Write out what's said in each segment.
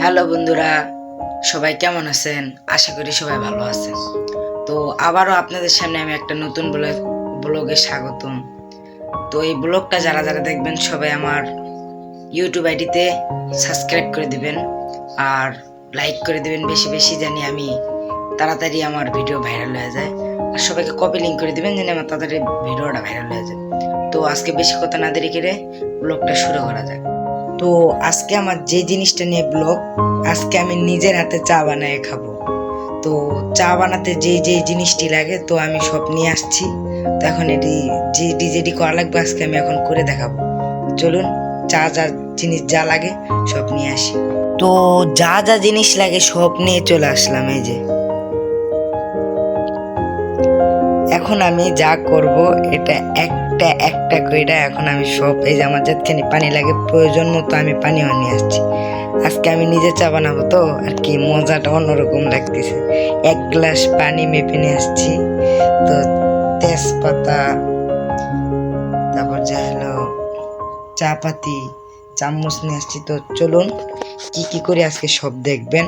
Hello বন্ধুরা, সবাই কেমন আছেন? আশা করি সবাই ভালো আছেন। তো আবারও আপনাদের সামনে আমি একটা নতুন ব্লগে স্বাগতম। তো এই ব্লগটা যারা যারা দেখবেন সবাই আমার ইউটিউব আইডিতে সাবস্ক্রাইব করে দিবেন আর লাইক করে দিবেন বেশি বেশি, জানি আমি তাড়াতাড়ি আমার ভিডিও ভাইরাল হয়ে যায়। আর সবাইকে কপি লিঙ্ক করে দিবেন যেন আমার তাড়াতাড়ি ভিডিওটা ভাইরাল হয়ে যায়। তো আজকে বেশি কথা না দেরি করে ব্লগটা শুরু করা যাক। তো আজকে আমার যে জিনিসটা নিয়ে ব্লগ, আজকে আমি নিজের হাতে চা বানায় খাবো। তো চা বানাতে যে জিনিসটি লাগে তো আমি সব নিয়ে আসছি। তো এখন এটি যেটি করা লাগবে আজকে আমি এখন করে দেখাবো। চলুন যা জিনিস যা লাগে সব নিয়ে আসি। তো যা জিনিস লাগে সব নিয়ে চলে আসলাম। এই যে এখন আমি যা করব এটা একটা একটা কইরা এখন আমি সব, এই যে আমার যতখানি পানি লাগে প্রয়োজন মতো আমি পানিও নিয়ে আসছি। আজকে আমি নিজে চা বানাবো তো আর কি, মজাটা অন্যরকম লাগতেছে। 1 গ্লাস পানি মেপে নিয়ে আসছি। তো তেজপাতা, তারপর যা হলো চা পাতি, চামচ নিয়ে আসছি। তো চলুন কি কি করে আজকে সব দেখবেন।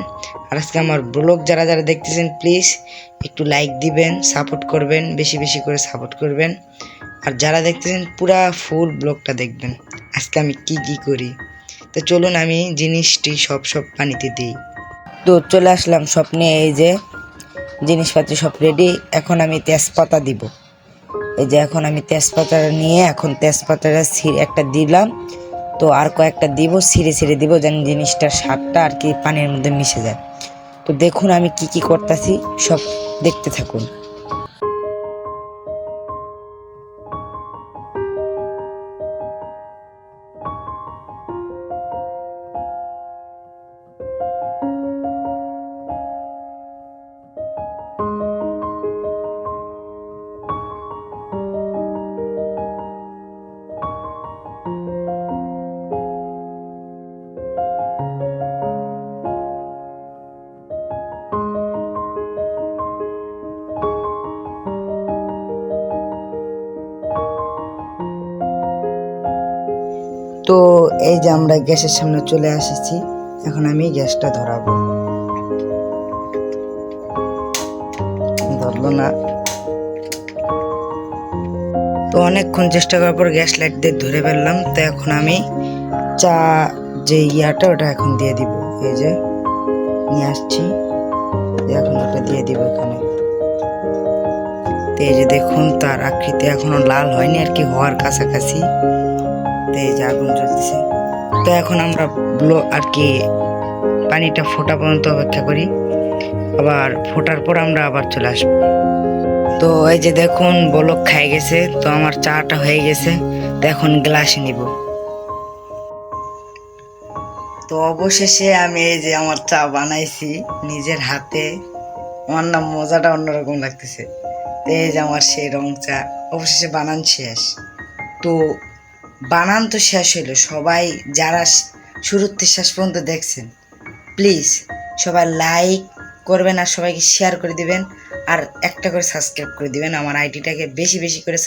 আর আজকে আমার ব্লগ যারা যারা দেখতেছেন প্লিজ একটু লাইক দিবেন, সাপোর্ট করবেন, বেশি বেশি করে সাপোর্ট করবেন। আর যারা দেখতেছেন পুরা ফুল ব্লগটা দেখবেন আজকে আমি কি কি করি। তো চলুন আমি জিনিসটি সব পানিতে দিই। তো চলে আসলাম সব নিয়ে, এই যে জিনিসপাতি সব রেডি। এখন আমি তেজপাতা দিব। এই যে এখন আমি তেজপাতাটা নিয়ে এখন তেজপাতাটা একটা দিলাম। তো আর কয়েকটা দিব, ছিঁড়ে দিব যেন জিনিসটার স্বাদটা আর কি পানির মধ্যে মিশে যায়। তো দেখুন আমি কি কি করতেছি, সব দেখতে থাকুন। তো এই যে আমরা গ্যাসের সামনে চলে এসেছি, এখন আমি গ্যাসটা ধরাবো। ধরলো না। তো অনেকক্ষণ চেষ্টা করার পর গ্যাস লাইট দিয়ে ধরে ফেললাম। তো এখন আমি চা যে ইয়াটা ওটা এখন দিয়ে দিব। এই যে নিয়ে আসছি, এখন ওটা দিয়ে দিব এখানে। তো এই যে দেখুন তার আকৃতি এখনো লাল হয়নি আর কি, হওয়ার কাছাকাছি। তো এই যে আগুন জ্বলতেছে। তো এখন আমরা আর কি পানিটা ফোটা পর্যন্ত অপেক্ষা করি, আবার ফোটার পর আমরা আবার চলে আসবো। তো এই যে দেখুন বলক খাই গেছে। তো আমার চাটা হয়ে গেছে। তো এখন গ্লাসে নিব। তো অবশেষে আমি এই যে আমার চা বানাইছি নিজের হাতে। আমার না মজাটা অন্যরকম লাগতেছে। তো এই যে আমার সেই রং চা অবশেষে বানান শেষ। তো বানান তো শেষ হইলো, সবাই যারা শুরুর থেকে শেষ পর্যন্ত দেখছেন প্লিজ সবাই লাইক করবেন আর সবাইকে শেয়ার করে দিবেন আর একটা করে সাবস্ক্রাইব করে দিবেন। আমার আইডিটাকে বেশি বেশি করে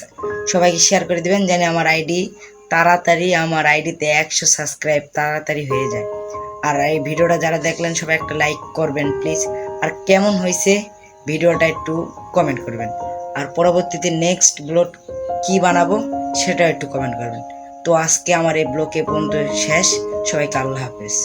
সবাইকে শেয়ার করে দিবেন যেন আমার আইডিতে 100 সাবস্ক্রাইব তাড়াতাড়ি হয়ে যায়। আর এই ভিডিওটা যারা দেখলেন সবাই একটা লাইক করবেন প্লিজ। আর কেমন হয়েছে ভিডিওটা একটু কমেন্ট করবেন। আর পরবর্তীতে নেক্সট ব্লগ কি বানাবো সেটাও একটু কমেন্ট করবেন। তো আজকে আমার এই ব্লগে পর্যন্ত শেষ। সবাইকে আল্লাহ হাফেজ।